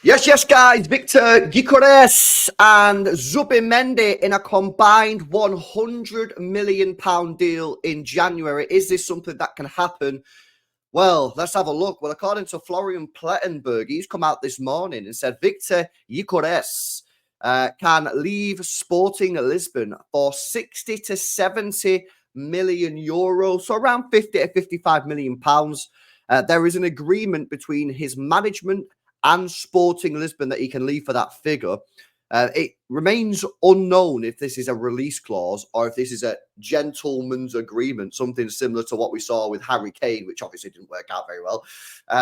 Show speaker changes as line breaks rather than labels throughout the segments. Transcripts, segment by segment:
Yes, guys. Victor Gyokeres and Zubimendi in a combined £100 million deal in January. Is this something that can happen? Well, let's have a look. Well, according to Florian Plettenberg, he's come out this morning and said Victor Gyokeres can leave Sporting Lisbon for 60 to 70 million euros, so around 50 to 55 million pounds. There is an agreement between his management and Sporting Lisbon that he can leave for that figure. It remains unknown if this is a release clause or if this is a gentleman's agreement, something similar to what we saw with Harry Kane, which obviously didn't work out very well.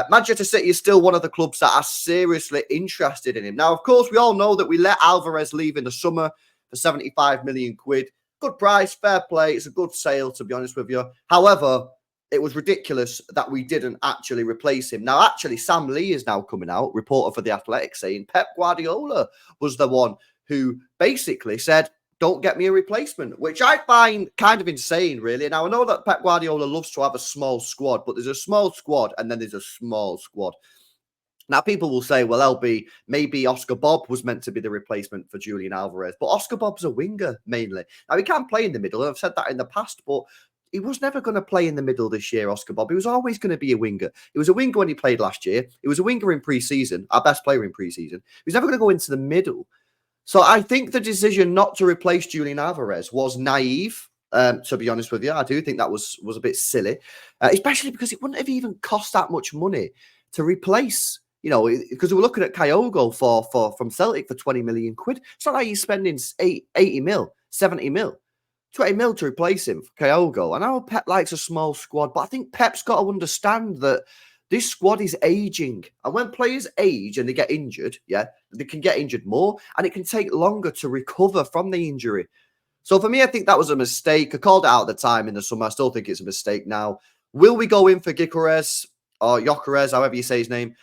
Manchester City is still one of the clubs that are seriously interested in him. Now, of course, we all know that we let Alvarez leave in the summer for 75 million quid. Good price, fair play. It's a good sale, to be honest with you. However, it was ridiculous that we didn't actually replace him. Now, actually, Sam Lee is now coming out, reporter for The Athletic, saying Pep Guardiola was the one who basically said, don't get me a replacement, which I find kind of insane, really. Now, I know that Pep Guardiola loves to have a small squad, but there's a small squad and then there's a small squad. Now, people will say, well, LB, maybe Oscar Bob was meant to be the replacement for Julian Alvarez, but Oscar Bob's a winger, mainly. Now, he can play in the middle, and I've said that in the past, but he was never going to play in the middle this year, Oscar Bob. He was always going to be a winger. He was a winger when he played last year. He was a winger in pre-season, our best player in pre-season. He was never going to go into the middle. So I think the decision not to replace Julian Alvarez was naive, to be honest with you. I do think that was a bit silly, especially because it wouldn't have even cost that much money to replace, because we were looking at Kyogo from Celtic for 20 million quid. It's not like he's spending 80 mil, 70 mil. 20 mil to replace him for Kyogo. I know Pep likes a small squad, but I think Pep's got to understand that this squad is aging. And when players age and they get injured, they can get injured more and it can take longer to recover from the injury. So for me, I think that was a mistake. I called it out at the time in the summer. I still think it's a mistake now. Will we go in for Gyokeres or Gyokeres, however you say his name,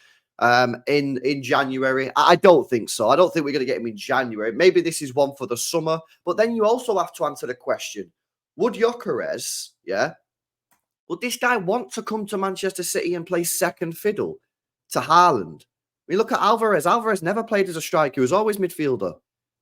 in January? I don't think so. I don't think we're going to get him in January. Maybe this is one for the summer. But then you also have to answer the question, would Gyokeres, would this guy want to come to Manchester City and play second fiddle to Haaland? I mean, look at Alvarez. Alvarez never played as a striker. He was always midfielder.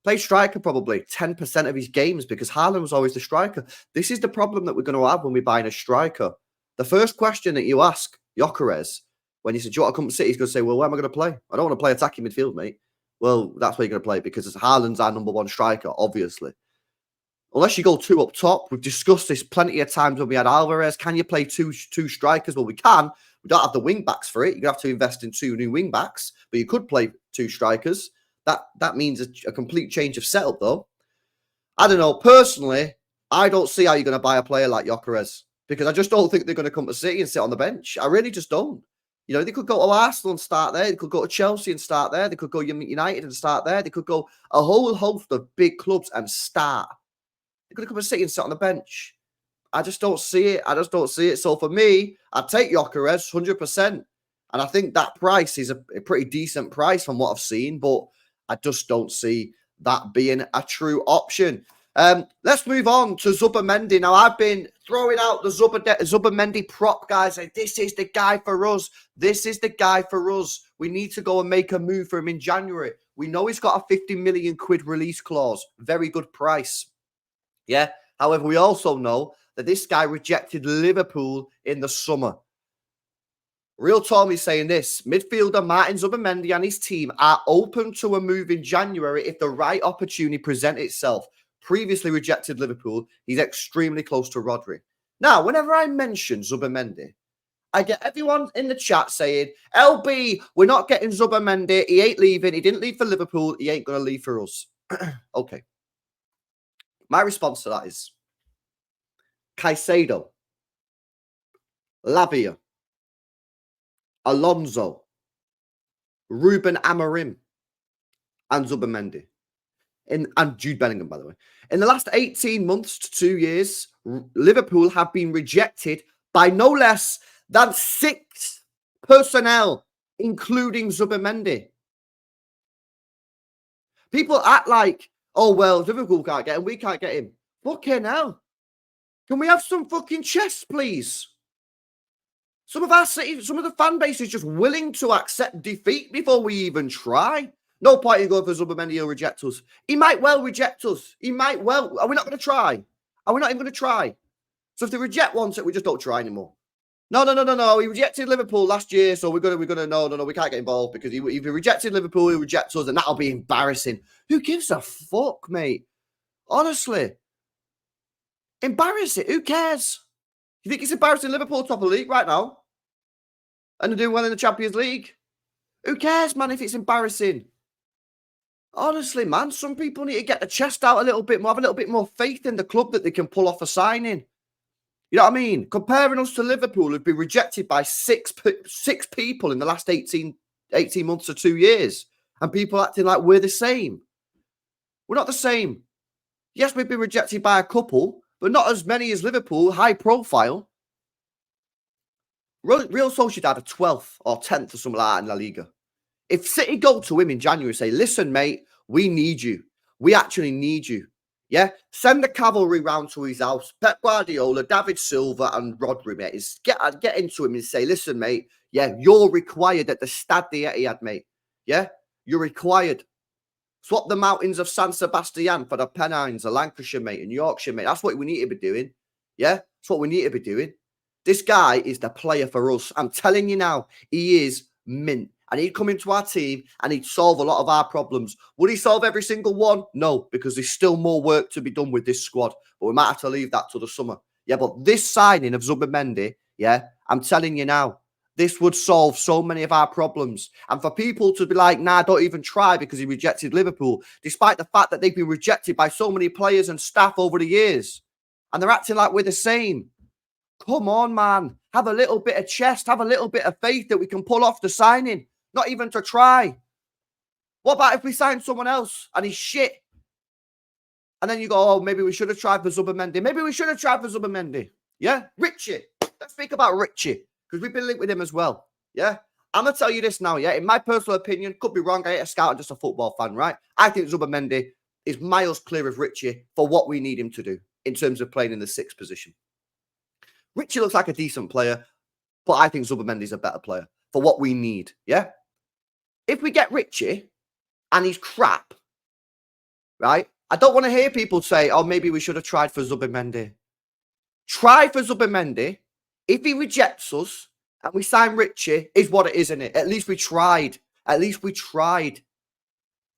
Played striker probably 10% of his games because Haaland was always the striker. This is the problem that we're going to have when we buy a striker. The first question that you ask Gyokeres when he said, do you want to come to City? He's going to say, well, where am I going to play? I don't want to play attacking midfield, mate. Well, that's where you're going to play because Haaland's our number one striker, obviously. Unless you go two up top. We've discussed this plenty of times when we had Alvarez. Can you play two strikers? Well, we can. We don't have the wing backs for it. You're going to have to invest in 2 new wing backs, but you could play 2 strikers. That means a complete change of setup, though. I don't know. Personally, I don't see how you're going to buy a player like Gyokeres because I just don't think they're going to come to City and sit on the bench. I really just don't. They could go to Arsenal and start there. They could go to Chelsea and start there. They could go United and start there. They could go a whole host of big clubs and start. They're going to come and sit and sit on the bench. I just don't see it. So for me, I'd take Gyokeres 100%. And I think that price is a pretty decent price from what I've seen, but I just don't see that being a true option. Let's move on to Zubimendi. Now, I've been throwing out the Zubimendi prop, guys. Like, this is the guy for us. This is the guy for us. We need to go and make a move for him in January. We know he's got a 50 million quid release clause. Very good price. Yeah. However, we also know that this guy rejected Liverpool in the summer. Real Tolmie saying this, midfielder Martin Zubimendi and his team are open to a move in January if the right opportunity presents itself. Previously rejected Liverpool. He's extremely close to Rodri. Now, whenever I mention Zubimendi, I get everyone in the chat saying, LB, we're not getting Zubimendi. He ain't leaving. He didn't leave for Liverpool. He ain't going to leave for us. Okay. My response to that is Caicedo, Lavia, Alonso, Ruben Amorim, and Zubimendi. And Jude Bellingham, by the way. In the last 18 months to 2 years, Liverpool have been rejected by no less than 6 personnel, including Zubimendi. People act like, oh, well, Liverpool can't get him, we can't get him. Fucking hell. Can we have some fucking chest, please? Some of the fan base is just willing to accept defeat before we even try. No point in going for Zubimendi, he'll reject us. He might well reject us. He might well. Are we not going to try? Are we not even going to try? So if they reject one, we just don't try anymore. No. He rejected Liverpool last year, so we're gonna no. We can't get involved because if he rejected Liverpool, he'll reject us, and that'll be embarrassing. Who gives a fuck, mate? Honestly, embarrassing. Who cares? You think it's embarrassing Liverpool top of the league right now? And they're doing well in the Champions League? Who cares, man, if it's embarrassing? Honestly, man, some people need to get the chest out a little bit more, have a little bit more faith in the club that they can pull off a signing. You know what I mean? Comparing us to Liverpool, who've been rejected by six people in the last 18 months or 2 years. And people acting like we're the same. We're not the same. Yes, we've been rejected by a couple, but not as many as Liverpool, high profile. Real Sociedad are 12th or 10th or something like that in La Liga. If City go to him in January and say, listen, mate, we need you. We actually need you. Yeah? Send the cavalry round to his house. Pep Guardiola, David Silva and Rodri, mate. Get into him and say, listen, mate, yeah, you're required at the Stade d'Etihad, mate. Yeah? You're required. Swap the mountains of San Sebastian for the Pennines, the Lancashire, mate, and Yorkshire, mate. That's what we need to be doing. Yeah? That's what we need to be doing. This guy is the player for us. I'm telling you now, he is mint. And he'd come into our team and he'd solve a lot of our problems. Would he solve every single one? No, because there's still more work to be done with this squad. But we might have to leave that till the summer. Yeah, but this signing of Zubimendi, yeah, I'm telling you now, this would solve so many of our problems. And for people to be like, nah, don't even try because he rejected Liverpool, despite the fact that they've been rejected by so many players and staff over the years. And they're acting like we're the same. Come on, man. Have a little bit of chest. Have a little bit of faith that we can pull off the signing. Not even to try. What about if we sign someone else and he's shit? And then you go, oh, maybe we should have tried for Zubimendi. Maybe we should have tried for Zubimendi. Yeah? Richie. Let's speak about Richie. Because we've been linked with him as well. Yeah? I'm going to tell you this now, yeah? In my personal opinion, could be wrong. I ain't a scout, I'm just a football fan, right? I think Zubimendi is miles clear of Richie for what we need him to do in terms of playing in the 6th position. Richie looks like a decent player, but I think Zubimendi's a better player for what we need, yeah? If we get Richie and he's crap, right? I don't want to hear people say, oh, maybe we should have tried for Zubimendi. Try for Zubimendi. If he rejects us and we sign Richie, is what it is, isn't it? At least we tried. At least we tried.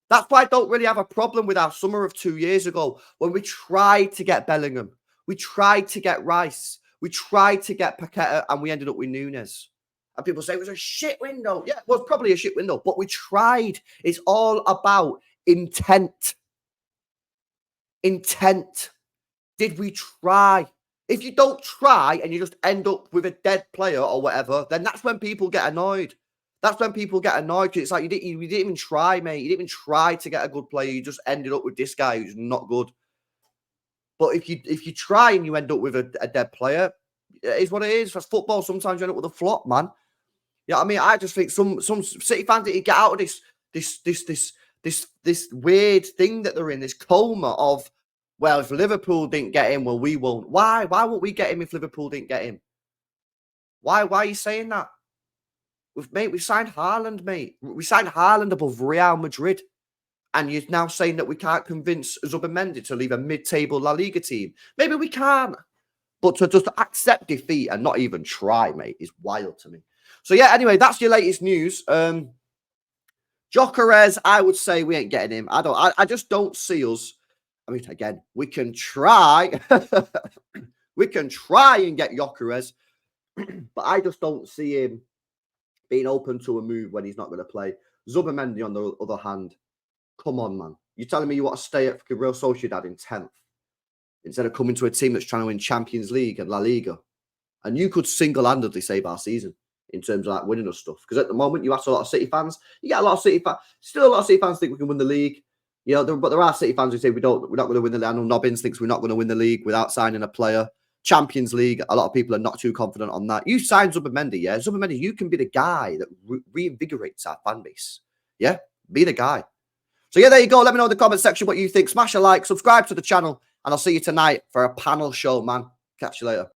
That's why I don't really have a problem with our summer of 2 years ago when we tried to get Bellingham. We tried to get Rice. We tried to get Paqueta and we ended up with Nunes. And people say it was a shit window. Yeah, it was probably a shit window, but we tried. It's all about intent. Intent. Did we try? If you don't try and you just end up with a dead player or whatever, then that's when people get annoyed. That's when people get annoyed because it's like you didn't even try, mate. You didn't even try to get a good player. You just ended up with this guy who's not good. But if you try and you end up with a dead player, it is what it is. That's football. Sometimes you end up with a flop, man. You know what I mean? I just think some City fans need to get out of this weird thing that they're in, this coma of, well, if Liverpool didn't get him, well, we won't. Why? Why won't we get him if Liverpool didn't get him? Why are you saying that? We signed Haaland, mate. We signed Haaland above Real Madrid. And you're now saying that we can't convince Zubimendi to leave a mid-table La Liga team. Maybe we can't. But to just accept defeat and not even try, mate, is wild to me. So, yeah, anyway, that's your latest news. Gyokeres, I would say we ain't getting him. I just don't see us. I mean, again, we can try. We can try and get Gyokeres. But I just don't see him being open to a move when he's not going to play. Zubimendi, on the other hand, come on, man. You're telling me you want to stay at Real Sociedad in 10th instead of coming to a team that's trying to win Champions League and La Liga. And you could single-handedly save our season in terms of like winning us stuff. Because at the moment, you ask a lot of City fans. You get a lot of City fans. Still a lot of City fans think we can win the league. You know, but there are City fans who say we're not going to win the league. I know Nobbins thinks we're not going to win the league without signing a player. Champions League, a lot of people are not too confident on that. You sign Zubimendi, yeah? Zubimendi, you can be the guy that reinvigorates our fan base. Yeah? Be the guy. So, yeah, there you go. Let me know in the comment section what you think. Smash a like, subscribe to the channel, and I'll see you tonight for a panel show, man. Catch you later.